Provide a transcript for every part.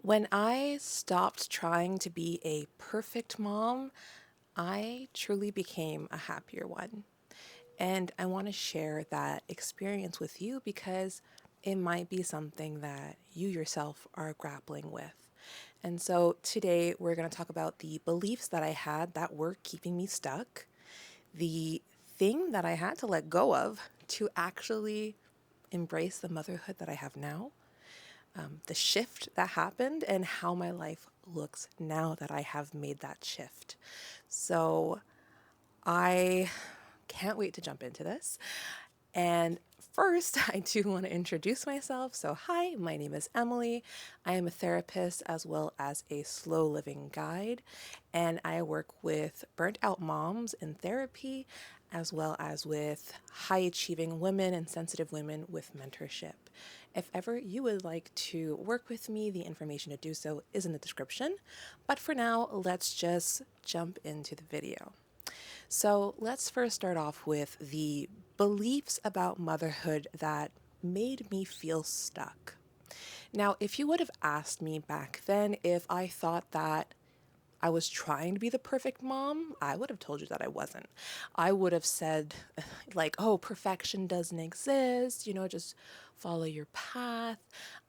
When I stopped trying to be a perfect mom, I truly became a happier one. And I want to share that experience with you because it might be something that you yourself are grappling with. And so today we're going to talk about the beliefs that I had that were keeping me stuck, the thing that I had to let go of to actually embrace the motherhood that I have now, the shift that happened, and how my life looks now that I have made that shift. So I can't wait to jump into this. And first, I do want to introduce myself. So, hi, my name is Emily. I am a therapist as well as a slow living guide, and I work with burnt out moms in therapy as well as with high achieving women and sensitive women with mentorship. If ever you would like to work with me, the information to do so is in the description. But for now, let's just jump into the video. So let's first start off with the beliefs about motherhood that made me feel stuck. Now, if you would have asked me back then if I thought that I was trying to be the perfect mom, I would have told you that I wasn't. I would have said, like, oh, perfection doesn't exist, just follow your path.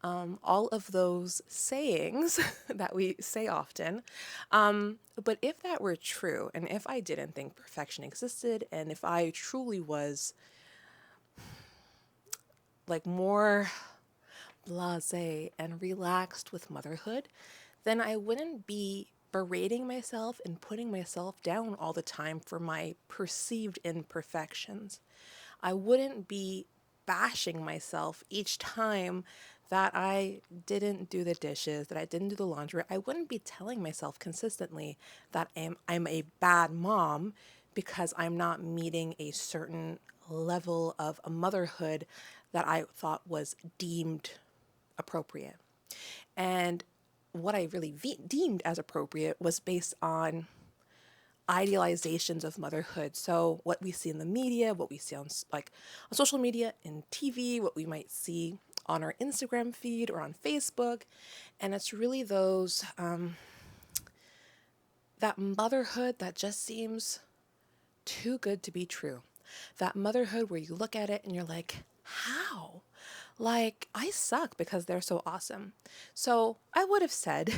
All of those sayings that we say often. But if that were true, and if I didn't think perfection existed, and if I truly was like more blase and relaxed with motherhood, then I wouldn't be berating myself and putting myself down all the time for my perceived imperfections. I wouldn't be bashing myself each time that I didn't do the dishes, that I didn't do the laundry. I wouldn't be telling myself consistently that I'm a bad mom because I'm not meeting a certain level of motherhood that I thought was deemed appropriate. And what I really deemed as appropriate was based on idealizations of motherhood. So what we see in the media, what we see on on social media and TV, what we might see on our Instagram feed or on Facebook, and it's really those that motherhood that just seems too good to be true. That motherhood where you look at it and you're like, how? Like, I suck because they're so awesome. So I would have said,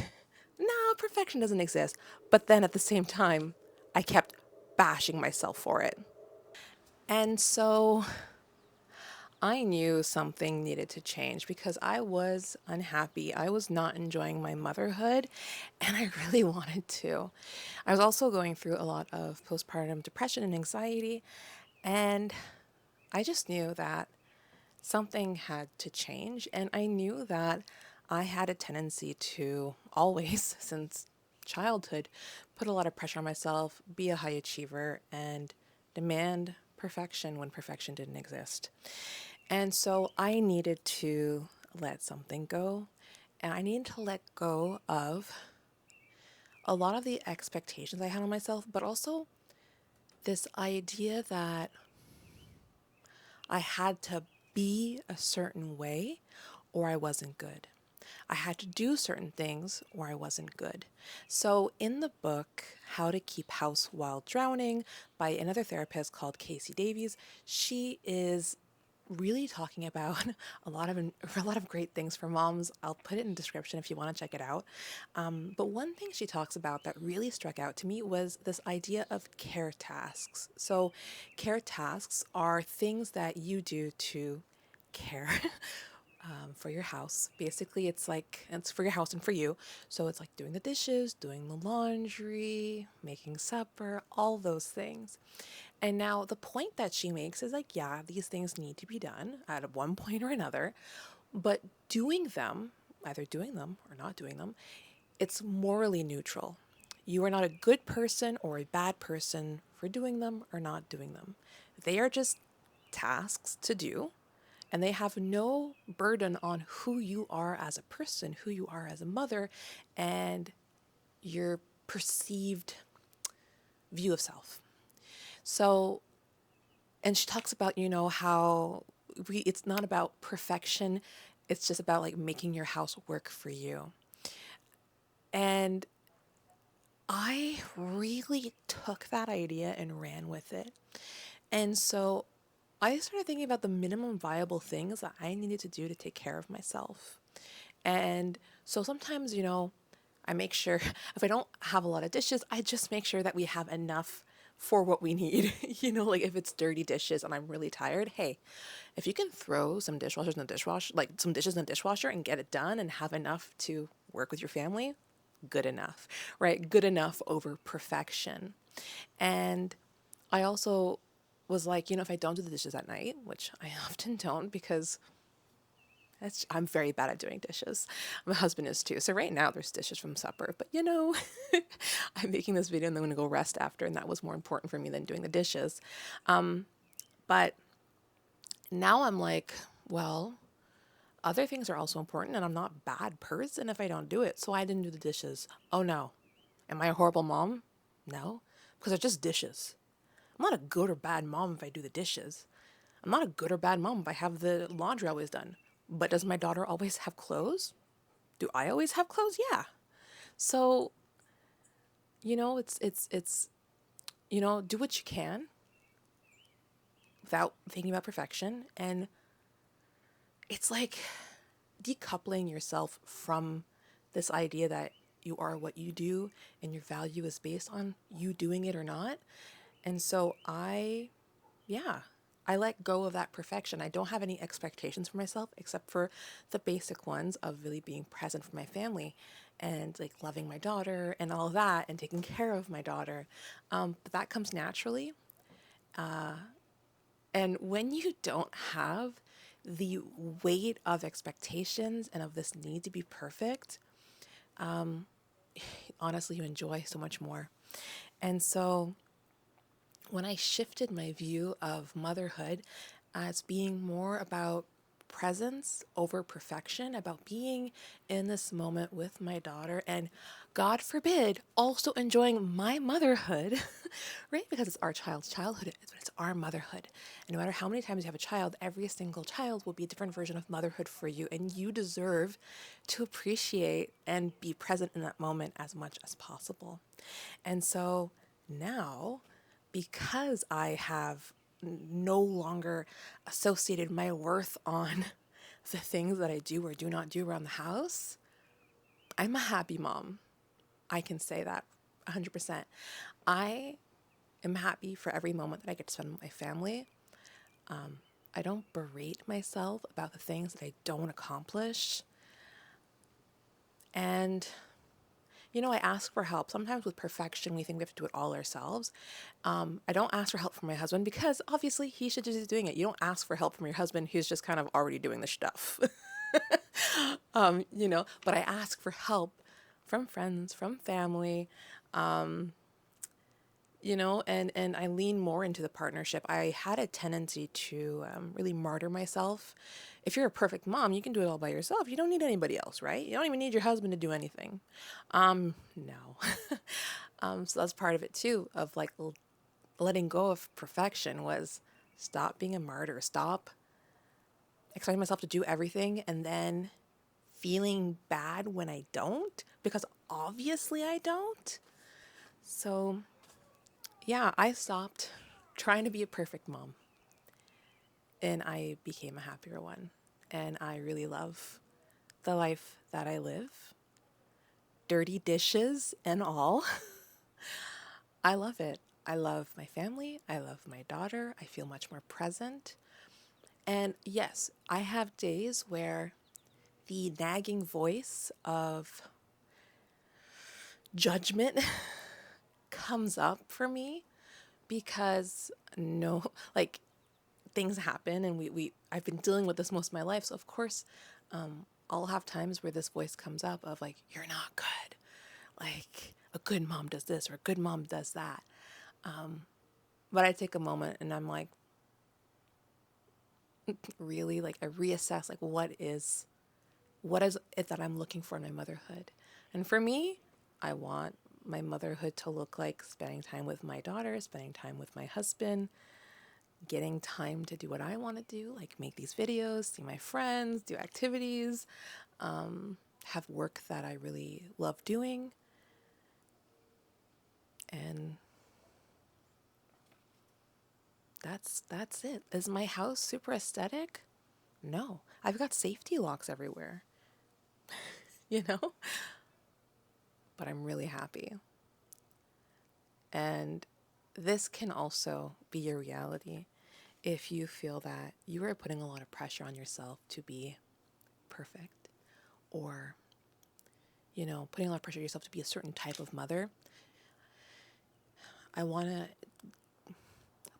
no, perfection doesn't exist. But then at the same time, I kept bashing myself for it. And so I knew something needed to change because I was unhappy. I was not enjoying my motherhood, and I really wanted to. I was also going through a lot of postpartum depression and anxiety, and I just knew that something had to change. And I knew that I had a tendency to always, since childhood, put a lot of pressure on myself, be a high achiever, and demand perfection when perfection didn't exist. And so I needed to let something go. And I needed to let go of a lot of the expectations I had on myself, but also this idea that I had to be a certain way or I wasn't good. I had to do certain things or I wasn't good. So, in the book, How to Keep House While Drowning, by another therapist called Casey Davies, she is really talking about a lot of great things for moms. I'll put it in the description if you want to check it out. But one thing she talks about that really struck out to me was this idea of care tasks. So, care tasks are things that you do to care for your house. Basically, it's for your house and for you. So it's like doing the dishes, doing the laundry, making supper, all those things. And now the point that she makes is like, yeah, these things need to be done at one point or another, but doing them, either doing them or not doing them, it's morally neutral. You are not a good person or a bad person for doing them or not doing them. They are just tasks to do, and they have no burden on who you are as a person, who you are as a mother, and your perceived view of self. So, and she talks about, how it's not about perfection, it's just about like making your house work for you. And I really took that idea and ran with it. And so I started thinking about the minimum viable things that I needed to do to take care of myself. And so sometimes, I make sure if I don't have a lot of dishes, I just make sure that we have enough for what we need. Like if it's dirty dishes and I'm really tired, hey, if you can throw some dishwashers in the dishwasher, like some dishes in the dishwasher and get it done and have enough to work with your family, good enough, right? Good enough over perfection. And I also was like, if I don't do the dishes at night, which I often don't because I'm very bad at doing dishes. My husband is too. So right now there's dishes from supper, but I'm making this video and then I'm gonna go rest after, and that was more important for me than doing the dishes. But now I'm like, well, other things are also important, and I'm not a bad person if I don't do it. So I didn't do the dishes. Oh no. Am I a horrible mom? No, because they're just dishes. I'm not a good or bad mom if I do the dishes. I'm not a good or bad mom if I have the laundry always done. But does my daughter always have clothes? Do I always have clothes? Yeah. So, it's do what you can without thinking about perfection. And it's like decoupling yourself from this idea that you are what you do and your value is based on you doing it or not. And so yeah, I let go of that perfection. I don't have any expectations for myself except for the basic ones of really being present for my family and like loving my daughter and all of that and taking care of my daughter. But that comes naturally. And when you don't have the weight of expectations and of this need to be perfect, honestly, you enjoy so much more. And so when I shifted my view of motherhood as being more about presence over perfection, about being in this moment with my daughter, and God forbid, also enjoying my motherhood, right? Because it's our child's childhood, but it's our motherhood. And no matter how many times you have a child, every single child will be a different version of motherhood for you, and you deserve to appreciate and be present in that moment as much as possible. And so now, because I have no longer associated my worth on the things that I do or do not do around the house, I'm a happy mom. I can say that 100%. I am happy for every moment that I get to spend with my family. I don't berate myself about the things that I don't accomplish. And I ask for help. Sometimes with perfection, we think we have to do it all ourselves. I don't ask for help from my husband because obviously he should just be doing it. You don't ask for help from your husband who's just kind of already doing the stuff. But I ask for help from friends, from family, and I lean more into the partnership. I had a tendency to really martyr myself. If you're a perfect mom, you can do it all by yourself. You don't need anybody else, right? You don't even need your husband to do anything. No. So that's part of it too, of like letting go of perfection was stop being a martyr, stop expecting myself to do everything and then feeling bad when I don't, because obviously I don't. So yeah, I stopped trying to be a perfect mom and I became a happier one. And I really love the life that I live, dirty dishes and all. I love it. I love my family. I love my daughter. I feel much more present. And yes, I have days where the nagging voice of judgment comes up for me because no, like things happen and I've been dealing with this most of my life. So of course, I'll have times where this voice comes up of like, you're not good. Like a good mom does this or a good mom does that. But I take a moment and I'm like, really, like I reassess like what is it that I'm looking for in my motherhood? And for me, I want my motherhood to look like spending time with my daughter, spending time with my husband, getting time to do what I want to do, like make these videos, see my friends, do activities. have work that I really love doing. And that's it. Is my house super aesthetic? No. I've got safety locks everywhere, you know? But I'm really happy. And this can also be your reality if you feel that you are putting a lot of pressure on yourself to be perfect, or, putting a lot of pressure on yourself to be a certain type of mother. I want to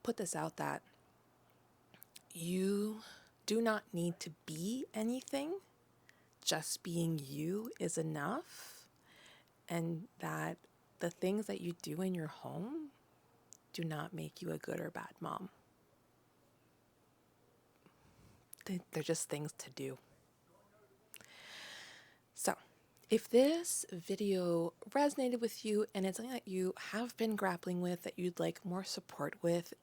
put this out that you do not need to be anything. Just being you is enough. And that the things that you do in your home do not make you a good or bad mom. They're just things to do. So, if this video resonated with you and it's something that you have been grappling with, that you'd like more support with,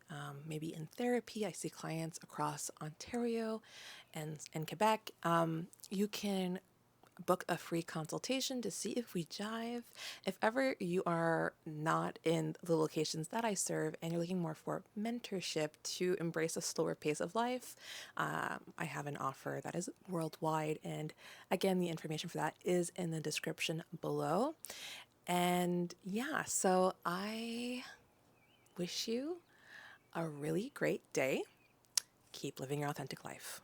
maybe in therapy, I see clients across Ontario and Quebec, you can book a free consultation to see if we jive. If ever you are not in the locations that I serve and you're looking more for mentorship to embrace a slower pace of life, I have an offer that is worldwide. And again, the information for that is in the description below. And yeah, so I wish you a really great day. Keep living your authentic life.